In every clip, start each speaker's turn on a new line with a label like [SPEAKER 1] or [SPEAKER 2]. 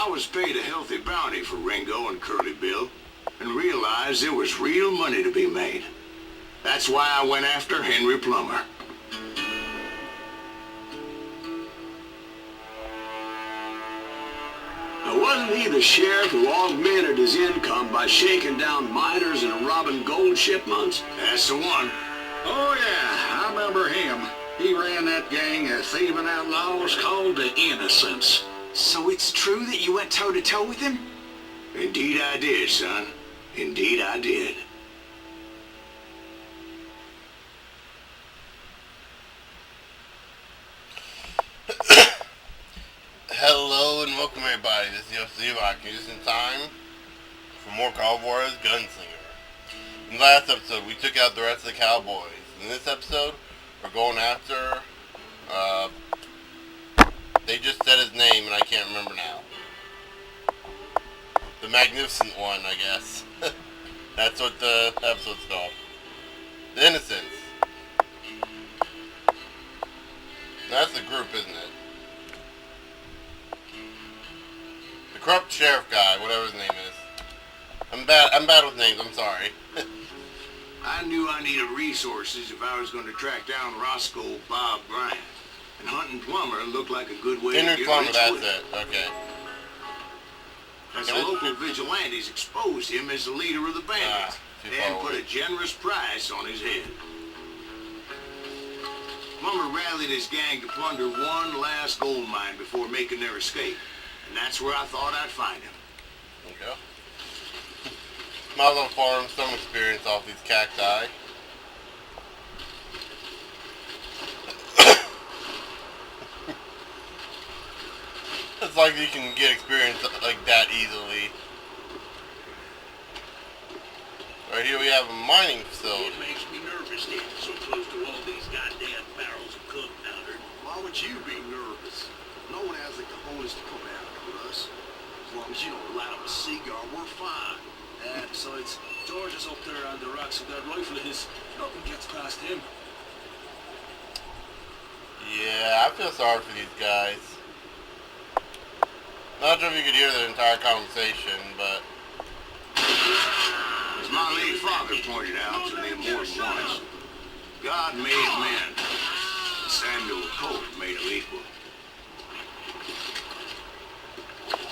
[SPEAKER 1] I was paid a healthy bounty for Ringo and Curly Bill, and realized there was real money to be made. That's why I went after Henry Plummer. Now, wasn't he the sheriff who augmented his income by shaking down miners and robbing gold shipments? That's the one.
[SPEAKER 2] Oh, yeah, I remember him. He ran that gang of thieving outlaws called the Innocents.
[SPEAKER 3] So it's true that you went toe-to-toe with him?
[SPEAKER 1] Indeed I did, son. Indeed I did.
[SPEAKER 4] Hello and welcome everybody. This is Silas. Just in time for more Juarez Gunslinger. In the last episode, we took out the rest of the cowboys. In this episode, we're going after, they just said his name and I can't remember now. The Magnificent One, I guess. That's what the episode's called. The Innocents. That's the group, isn't it? The corrupt sheriff guy, whatever his name is. I'm bad with names, I'm sorry.
[SPEAKER 1] I knew I needed resources if I was going to track down Roscoe Bob Bryant. And hunting Plummer looked like a good way to
[SPEAKER 4] Henry
[SPEAKER 1] get
[SPEAKER 4] Plummer,
[SPEAKER 1] rich
[SPEAKER 4] that's
[SPEAKER 1] quick.
[SPEAKER 4] it, okay.
[SPEAKER 1] As the local vigilantes exposed him as the leader of the bandits and put a generous price on his head. Plummer rallied his gang to plunder one last gold mine before making their escape. And that's where I thought I'd find him.
[SPEAKER 4] Okay. Might as well farm some experience off these cacti. It's like you can get experience like that easily. Right here we have a mining facility.
[SPEAKER 5] It makes me nervous standing so close to all these goddamn barrels of cooked powder.
[SPEAKER 6] Why would you be nervous? No one has the cojones to come after us. As long as you don't light up a cigar, we're fine.
[SPEAKER 5] Besides, George is up there on the rocks with that rifle of his. Nothing gets past him.
[SPEAKER 4] Yeah, I feel sorry for these guys. Not sure if you could hear the entire conversation, but...
[SPEAKER 1] As my late father pointed out to me more than once, God made men, and Samuel Colt made them equal.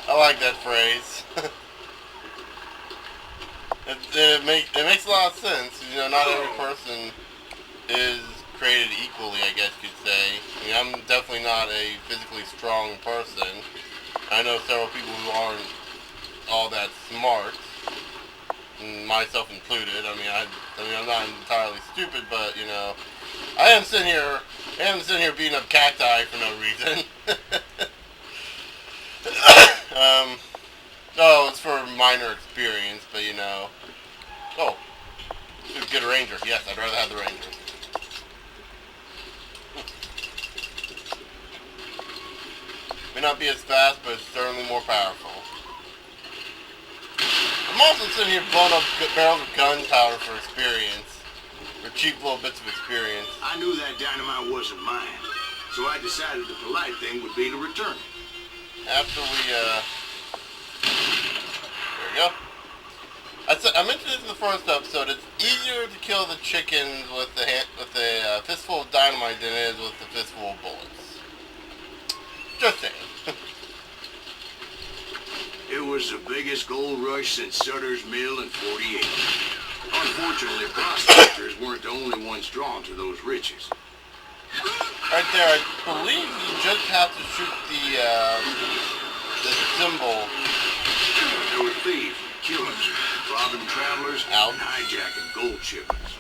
[SPEAKER 4] I like that phrase. it makes a lot of sense. You know, not every person is created equally, I guess you'd say. I mean, I'm definitely not a physically strong person. I know several people who aren't all that smart, myself included. I mean, I'm not entirely stupid, but you know, I am sitting here beating up cacti for no reason. Oh, it's for minor experience, but you know. Oh, get a ranger. Yes, I'd rather have the ranger. May not be as fast, but it's certainly more powerful. I'm also sitting here blowing up barrels of gunpowder for experience. For cheap little bits of experience.
[SPEAKER 1] I knew that dynamite wasn't mine, so I decided the polite thing would be to return it.
[SPEAKER 4] After we, there we go. I mentioned this in the first episode. It's easier to kill the chickens with a fistful of dynamite than it is with a fistful of bullets. Just saying.
[SPEAKER 1] It was the biggest gold rush since Sutter's Mill in 48. Unfortunately, prospectors weren't the only ones drawn to those riches.
[SPEAKER 4] Right there, I believe you just have to shoot the symbol.
[SPEAKER 1] There were thieves, killers, robbing travelers,
[SPEAKER 4] Out.
[SPEAKER 1] and hijacking gold shipments.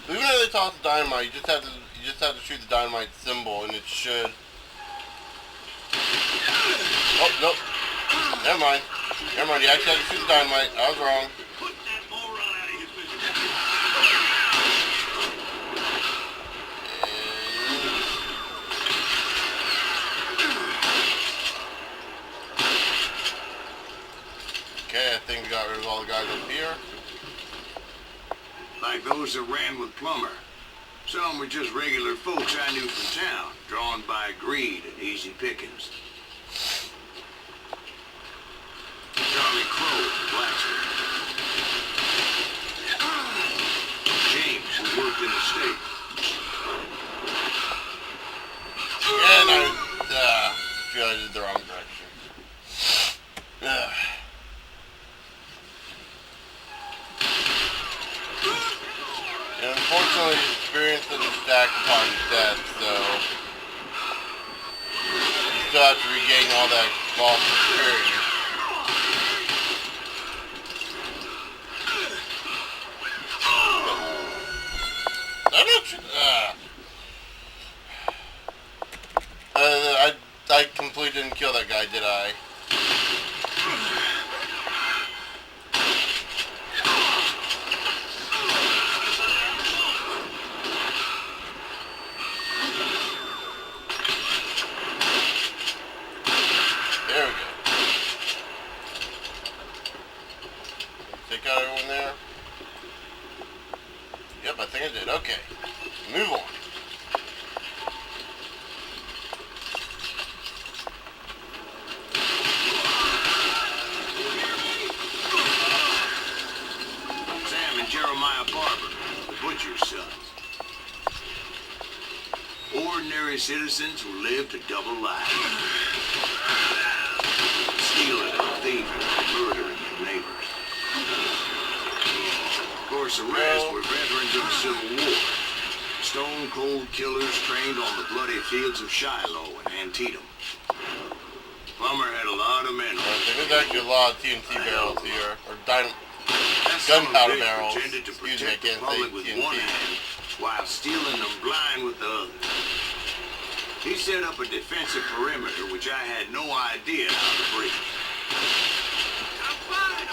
[SPEAKER 4] Even though they toss the dynamite, you just have to shoot the dynamite symbol, and it should. Oh nope. Never mind. You actually had to shoot the dynamite. I was wrong.
[SPEAKER 5] Put that moron out of his business.
[SPEAKER 4] Okay, I think we got rid of all the guys up here.
[SPEAKER 1] Like those that ran with Plummer. Some were just regular folks I knew from town, drawn by greed and easy pickings.
[SPEAKER 4] unfortunately experienced an attack upon death, so you still have to regain all that lost experience. I completely didn't kill that guy, did I? There we go. Take out everyone there? Yep, I think I did. Okay. Move on.
[SPEAKER 1] Ordinary citizens who lived a double life. Stealing and thieving and murdering their neighbors. Of course, the rest were veterans of the Civil War. Stone-cold killers trained on the bloody fields of Shiloh and Antietam. Plumber had a lot of men.
[SPEAKER 4] There's actually a lot of TNT barrels here, or gunpowder barrels. Excuse me, I can't say TNT.
[SPEAKER 1] While stealing them blind with the other. He set up a defensive perimeter which I had no idea how to breach. I'm fine.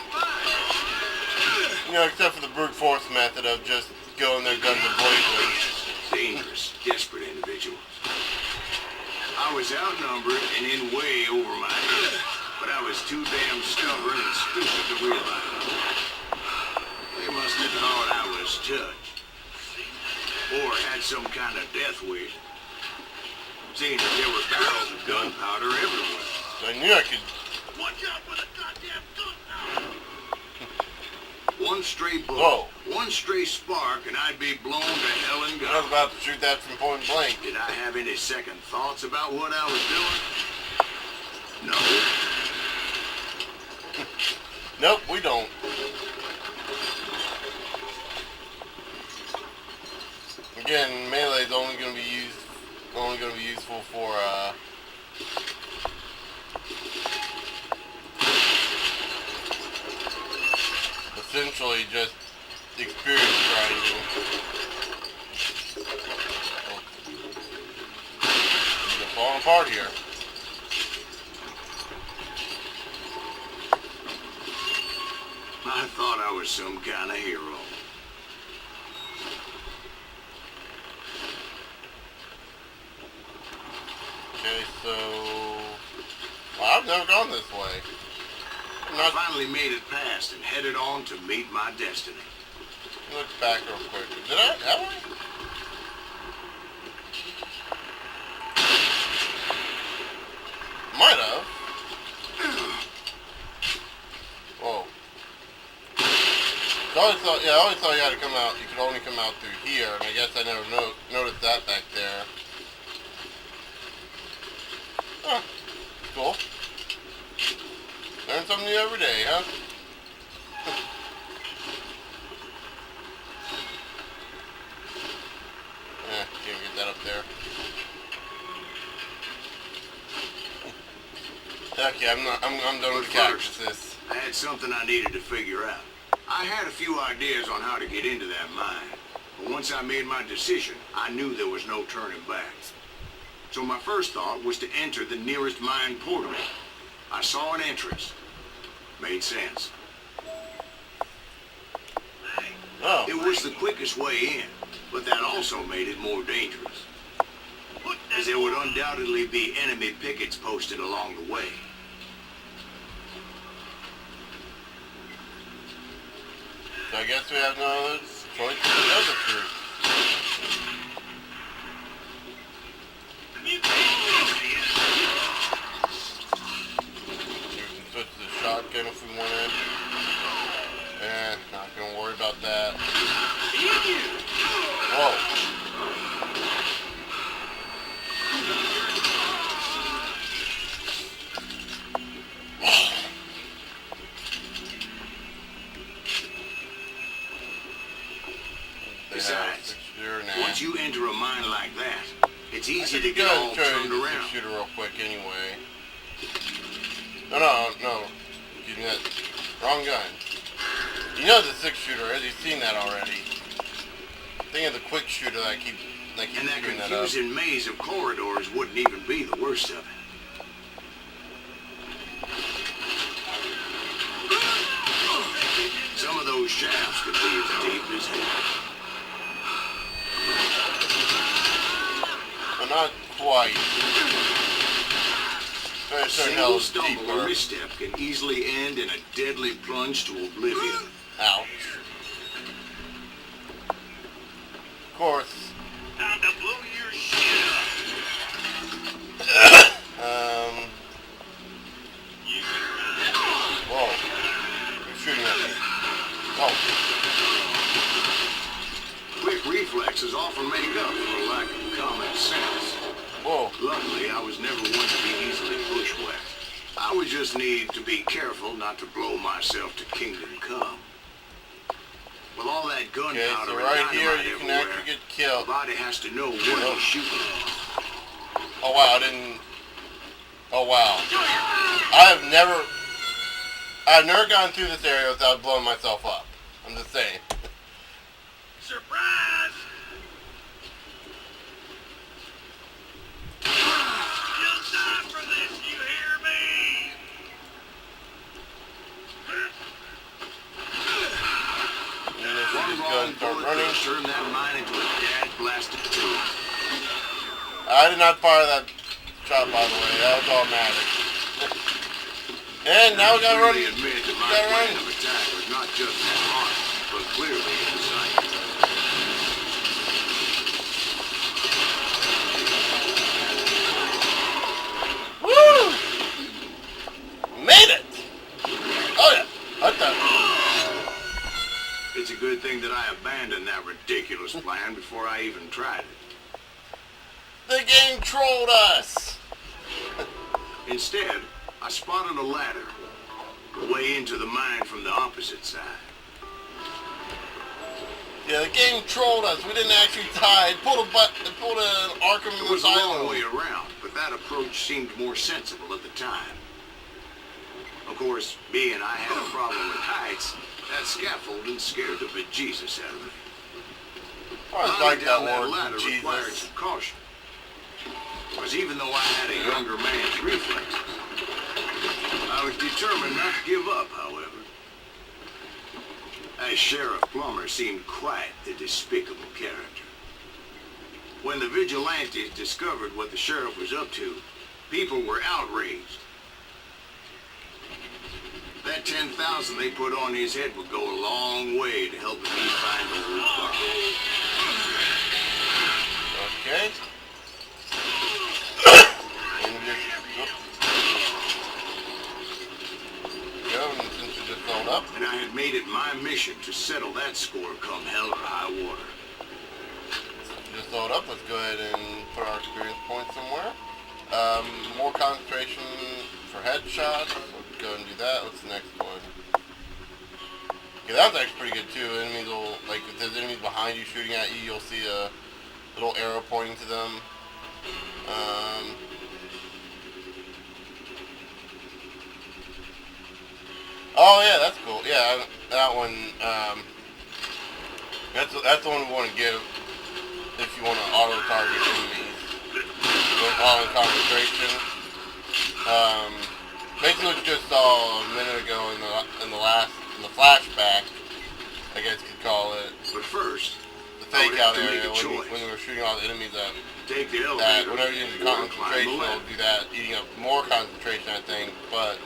[SPEAKER 4] You know, except for the brute force method of just going their guns a-blazing.
[SPEAKER 1] Dangerous, desperate individuals. I was outnumbered and in way over my head, but I was too damn stubborn and stupid to realize it. They must have thought I was touched. Or had some kind of death wish. Seeing that there were barrels of gunpowder everywhere.
[SPEAKER 4] So I knew I could...
[SPEAKER 1] Watch out for the goddamn gunpowder! One stray bullet, one stray spark, and I'd be blown to hell and
[SPEAKER 4] I was
[SPEAKER 1] gone.
[SPEAKER 4] about to shoot that from point blank.
[SPEAKER 1] Did I have any second thoughts about what I was doing? No.
[SPEAKER 4] Nope, we don't. Again, melee is only going to be useful for essentially just experience grinding. Oh. They're falling apart here.
[SPEAKER 1] I thought I was some kind of hero.
[SPEAKER 4] Okay, so... Well, I've never gone this way.
[SPEAKER 1] I finally made it past and headed on to meet my destiny.
[SPEAKER 4] Look back real quick. Did I? Have I? Might have. Whoa. I always thought you had to come out, you could only come out through here, and I guess I never noticed that back there. Huh. Cool. Learn something new every day, huh? Can't get that up there. Okay, I'm done with the cactuses.
[SPEAKER 1] I had something I needed to figure out. I had a few ideas on how to get into that mine, but once I made my decision, I knew there was no turning back. So my first thought was to enter the nearest mine portal. I saw an entrance. Made sense.
[SPEAKER 4] Oh.
[SPEAKER 1] It was the quickest way in, but that also made it more dangerous, as there would undoubtedly be enemy pickets posted along the way.
[SPEAKER 4] So I guess we have no other choice than the other route. You can switch to the shotgun if we wanted. Not gonna worry about that. Whoa.
[SPEAKER 1] Besides, through a mine like that, it's easy to
[SPEAKER 4] Go
[SPEAKER 1] get
[SPEAKER 4] ahead
[SPEAKER 1] all
[SPEAKER 4] and show you
[SPEAKER 1] turned
[SPEAKER 4] the
[SPEAKER 1] around.
[SPEAKER 4] six-shooter real quick anyway. No. Give me that. Wrong gun. You know the six-shooter is. You've seen that already. Think of the quick shooter that keeps
[SPEAKER 1] And that
[SPEAKER 4] screwing that up.
[SPEAKER 1] confusing maze of corridors wouldn't even be the worst of it. Some of those shafts could be as deep as hell.
[SPEAKER 4] But not quite. Very
[SPEAKER 1] A
[SPEAKER 4] certain
[SPEAKER 1] single
[SPEAKER 4] hell is
[SPEAKER 1] stumble or
[SPEAKER 4] deeper.
[SPEAKER 1] misstep can easily end in a deadly plunge to oblivion.
[SPEAKER 4] Ouch. Of course.
[SPEAKER 6] Time to blow your shit up.
[SPEAKER 4] Whoa. You're shooting at me. Oh.
[SPEAKER 1] Quick reflexes often make up for a lack of common sense.
[SPEAKER 4] Whoa.
[SPEAKER 1] Luckily, I was never one to be easily bushwhacked. I would just need to be careful not to blow myself to kingdom come. With all that gunpowder
[SPEAKER 4] Okay, so
[SPEAKER 1] and
[SPEAKER 4] right here
[SPEAKER 1] dynamite
[SPEAKER 4] you can
[SPEAKER 1] everywhere,
[SPEAKER 4] actually get
[SPEAKER 1] the
[SPEAKER 4] killed.
[SPEAKER 1] body has to know what he's shooting at.
[SPEAKER 4] Oh wow, I didn't. Oh wow. I've never gone through this area without blowing myself up. I'm just saying.
[SPEAKER 6] Surprise! You'll die for this, you hear me?
[SPEAKER 4] And then she
[SPEAKER 1] One
[SPEAKER 4] just go
[SPEAKER 1] wrong
[SPEAKER 4] and start
[SPEAKER 1] bullet
[SPEAKER 4] running.
[SPEAKER 1] could turn that mine into a dad-blasted tube.
[SPEAKER 4] I did not fire that shot, by the way. That was automatic. And now we gotta run.
[SPEAKER 1] I freely admit that my
[SPEAKER 4] Gotta
[SPEAKER 1] plan
[SPEAKER 4] run.
[SPEAKER 1] of attack was not just smart, but clearly in sight.
[SPEAKER 4] Woo! Made it! Oh yeah. What the?
[SPEAKER 1] It's a good thing that I abandoned that ridiculous plan before I even tried it.
[SPEAKER 4] The game trolled us!
[SPEAKER 1] Instead, I spotted a ladder, a way into the mine from the opposite side.
[SPEAKER 4] Yeah, the game trolled us. We didn't actually die. It pulled an Arkham
[SPEAKER 1] It was a long
[SPEAKER 4] Asylum.
[SPEAKER 1] way around, but that approach seemed more sensible at the time. Of course, being I had a problem with heights, that scaffolding scared the bejesus out of me.
[SPEAKER 4] I always
[SPEAKER 1] Climbing
[SPEAKER 4] like that
[SPEAKER 1] down
[SPEAKER 4] word,
[SPEAKER 1] ladder required
[SPEAKER 4] Jesus.
[SPEAKER 1] some caution. Because even though I had a younger man's reflexes, I was determined not to give up, however. As Sheriff Plumber seemed quite the despicable character. When the vigilantes discovered what the sheriff was up to, people were outraged. That 10,000 they put on his head would go a long way to helping me find old Buck.
[SPEAKER 4] Okay. And just, go, and since you just filled up.
[SPEAKER 1] And I had made it my mission to settle that score come hell or high water.
[SPEAKER 4] Just load up. Let's go ahead and put our experience points somewhere. More concentration for headshots. Let's go and do that. What's the next one? Okay, that was actually pretty good too. Enemies will, like, if there's enemies behind you shooting at you, you'll see a little arrow pointing to them. Oh yeah, that's cool. Yeah, that one. That's the one we want to give if you want to auto target enemies. With all in concentration. Basically what you just saw a minute ago in the flashback, I guess you could call it,
[SPEAKER 1] But first,
[SPEAKER 4] the
[SPEAKER 1] I would
[SPEAKER 4] fake
[SPEAKER 1] have
[SPEAKER 4] out
[SPEAKER 1] to make
[SPEAKER 4] area
[SPEAKER 1] a
[SPEAKER 4] when
[SPEAKER 1] choice.
[SPEAKER 4] we were shooting all the enemies
[SPEAKER 1] take the
[SPEAKER 4] that
[SPEAKER 1] elevator
[SPEAKER 4] whenever you're in
[SPEAKER 1] or climb the
[SPEAKER 4] concentration it'll
[SPEAKER 1] ladder.
[SPEAKER 4] do that, eating up more concentration I think, but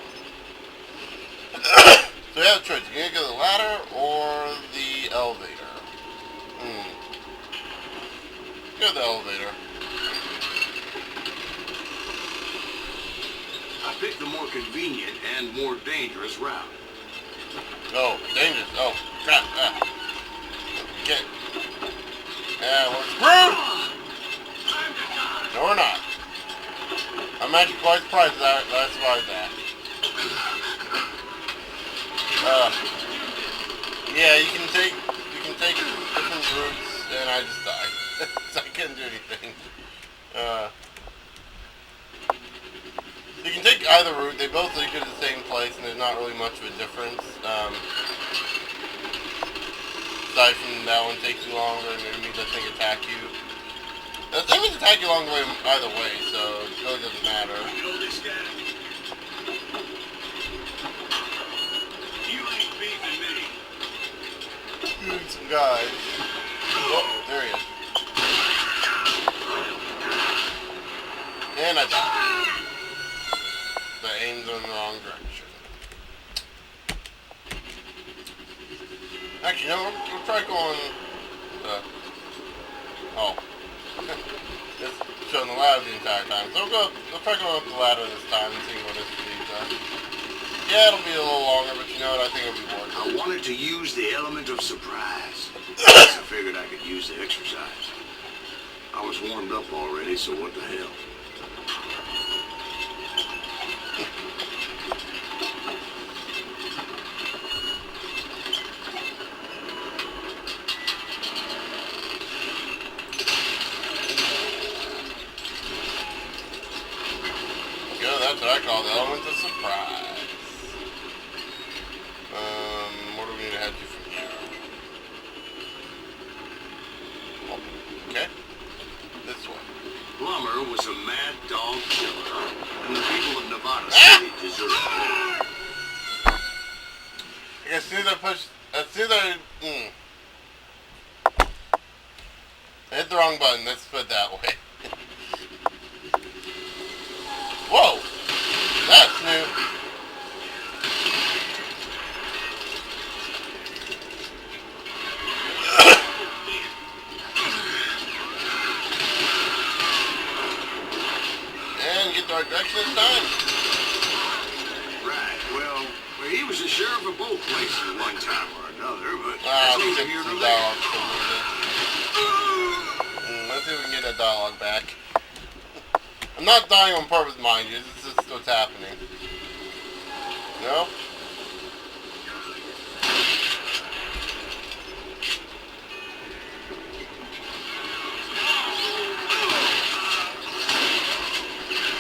[SPEAKER 4] so you have a choice, you can go to the ladder or the elevator. Go to the elevator.
[SPEAKER 1] I picked the more convenient and more dangerous route.
[SPEAKER 4] Oh, dangerous. Oh, crap. Get. Yeah, we're screwed! No, we're not. I'm actually quite surprised that I survived that. Yeah, you can take different routes, and I just died. So I couldn't do anything. You can take either route. They both lead you to the same place, and there's not really much of a difference. Aside from that one takes you longer, and enemies I think attack you. The enemies attack you along the way either way, so it really doesn't matter.
[SPEAKER 5] You know this guy? You ain't beating me.
[SPEAKER 4] Shooting some guys. Oh, there he is. And I died. The aim's in the wrong direction. Actually, no, we'll try going... oh. Just showing the ladder the entire time. So we'll try going up the ladder this time and seeing what this leads. Yeah, it'll be a little longer, but you know what? I think it'll be worth it.
[SPEAKER 1] I wanted to use the element of surprise. I figured I could use the exercise. I was warmed up already, so what the hell?
[SPEAKER 4] That's what I call the element of surprise. Where do we need to head to from here? Oh, okay. This way.
[SPEAKER 1] Plumber was a mad dog killer, and the people of Nevada City deserve it.
[SPEAKER 4] As soon as I hit the wrong button, let's put it that way. Whoa! That's new. And get the right direction this time.
[SPEAKER 1] Right, well, he was the sheriff of both places at one time or another, but
[SPEAKER 4] Ah,
[SPEAKER 1] that's neither
[SPEAKER 4] let's
[SPEAKER 1] here
[SPEAKER 4] get some
[SPEAKER 1] nor there.
[SPEAKER 4] dialogue for a reason. Let's see if we can get that dialogue back. I'm not dying on purpose, mind you. This is just what's happening. No?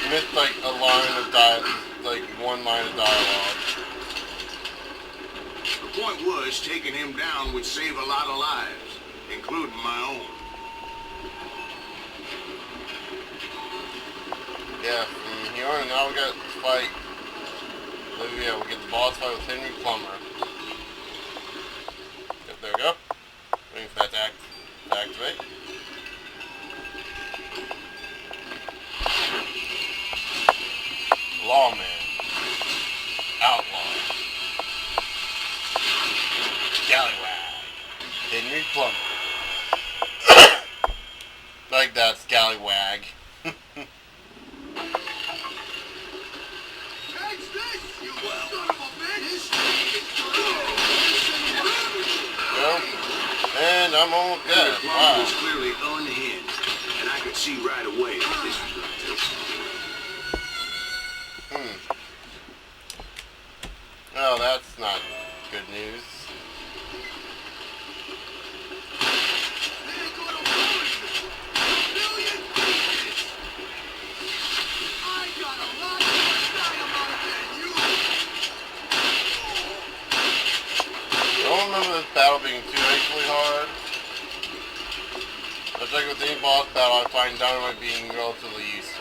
[SPEAKER 4] Missed like a line of one line of dialogue.
[SPEAKER 1] The point was, taking him down would save a lot of lives, including my own.
[SPEAKER 4] Yeah, from here on now we got to fight. Yeah, we'll get the boss fight with Henry Plumber. Yep, there we go. Waiting for that to activate. Lawman. Outlaw. Scallywag. Henry Plumber. Like that, Scallywag. And I'm almost dead.
[SPEAKER 1] The plumber
[SPEAKER 4] Wow.
[SPEAKER 1] was clearly unhinged, and I could see right away that this was going to take some.
[SPEAKER 4] Oh, that's not good news. I don't remember this battle being too actually hard. It's like with any boss battle, I find dynamite being relatively useless.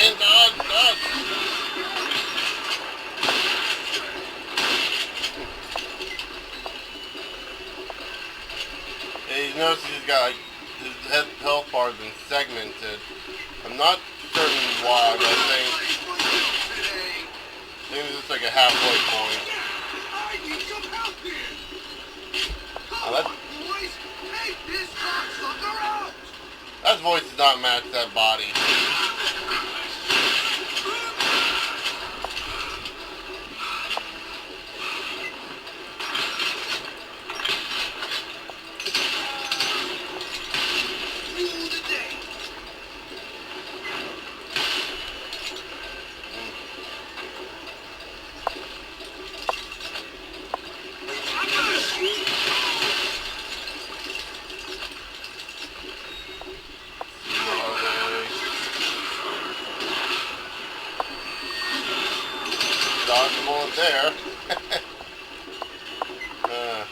[SPEAKER 4] And dodge! Hey, you notice he's got like his health bar has been segmented. I'm not certain why, but I think it's just like a halfway point. Oh, that voice does not match that body. there. There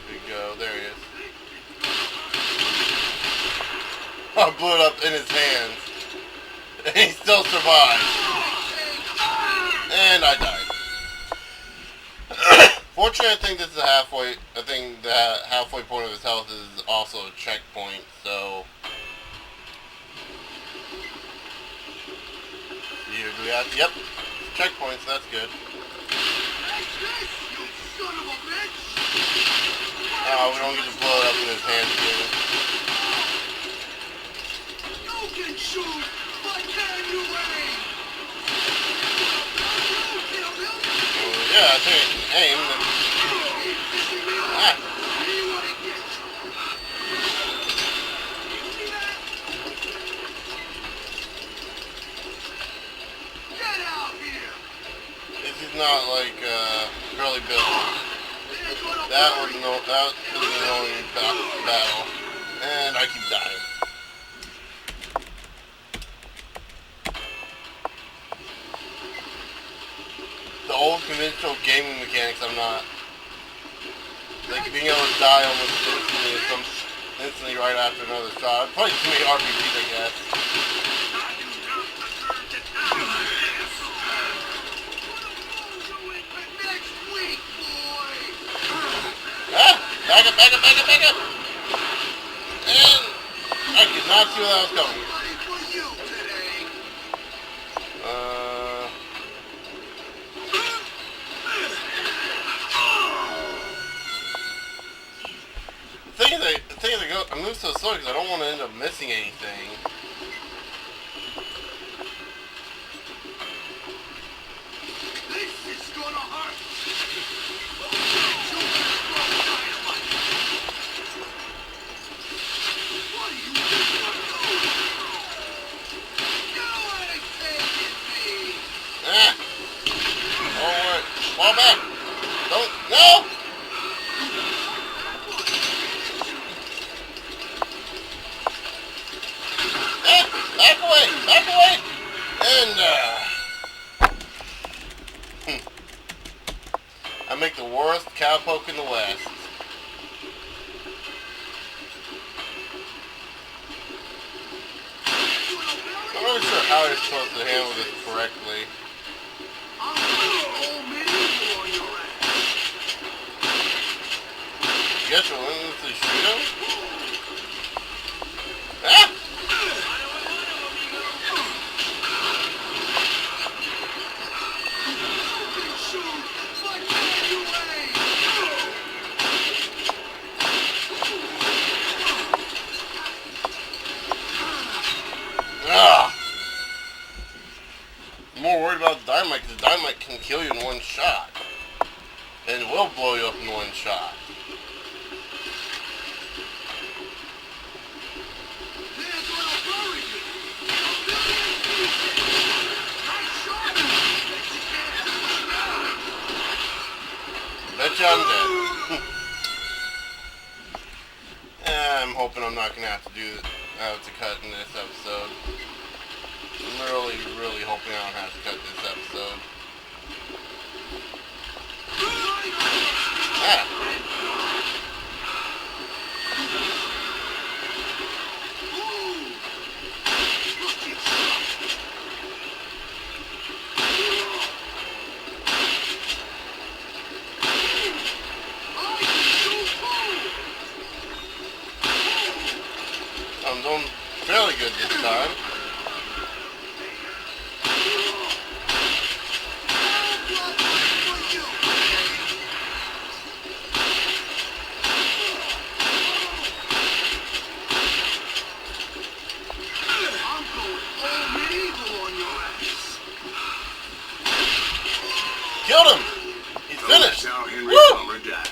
[SPEAKER 4] we go. There he is. I blew it up in his hands. And he still survived. And I died. Fortunately, I think this is a halfway. I think the halfway point of his health is also a checkpoint. So, here do we have? Yep, checkpoints. That's good. Oh, we don't get to blow it up in his hands again.
[SPEAKER 6] You can shoot, but can you aim?
[SPEAKER 4] Yeah, I think I can aim. Ah.
[SPEAKER 6] Get out here!
[SPEAKER 4] This is not like Curly Bill. That was the only battle. And I keep dying. The old conventional gaming mechanics, I'm not. Like being able to die almost instantly right after another shot. I've played too many RPGs, I guess.
[SPEAKER 6] Next week, boy!
[SPEAKER 4] Ah! Back up, back up, back up, back up! And I could not see where that was going.
[SPEAKER 6] Money for you today!
[SPEAKER 4] The thing is, I move so slow because I don't want to end up missing anything.
[SPEAKER 6] This is gonna hurt! What are you doing? You ain't taking me!
[SPEAKER 4] Ah! Forward! Fall back! Don't! No! Ah! Back away! Back away! And, I make the worst cowpoke in the West. I'm not really sure how you're supposed to handle this correctly.
[SPEAKER 6] I'm gonna old medieval on your ass!
[SPEAKER 4] You guys will endlessly shoot him? Ah! Ah! I'm more worried about dynamite because dynamite can kill you in one shot. And will blow you up in one shot. Bet you I'm dead. I'm hoping I'm not going to have to cut in this episode. I'm really, really hoping I don't have to cut this episode. Ah! I'm doing fairly good this time. Killed him! He's finished!
[SPEAKER 1] That's how Henry
[SPEAKER 4] Woo!
[SPEAKER 1] Plummer died.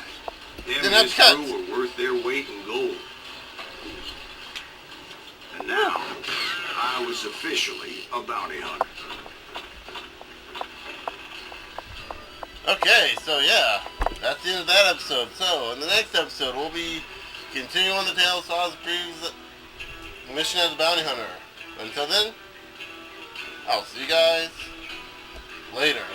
[SPEAKER 1] Him
[SPEAKER 4] Didn't
[SPEAKER 1] and
[SPEAKER 4] have
[SPEAKER 1] his
[SPEAKER 4] cuts.
[SPEAKER 1] crew were worth their weight in gold. And now, I was officially a bounty hunter.
[SPEAKER 4] Okay, so yeah, that's the end of that episode. So, in the next episode, we'll be continuing on the tale of Silas Grives' mission as a bounty hunter. Until then, I'll see you guys later.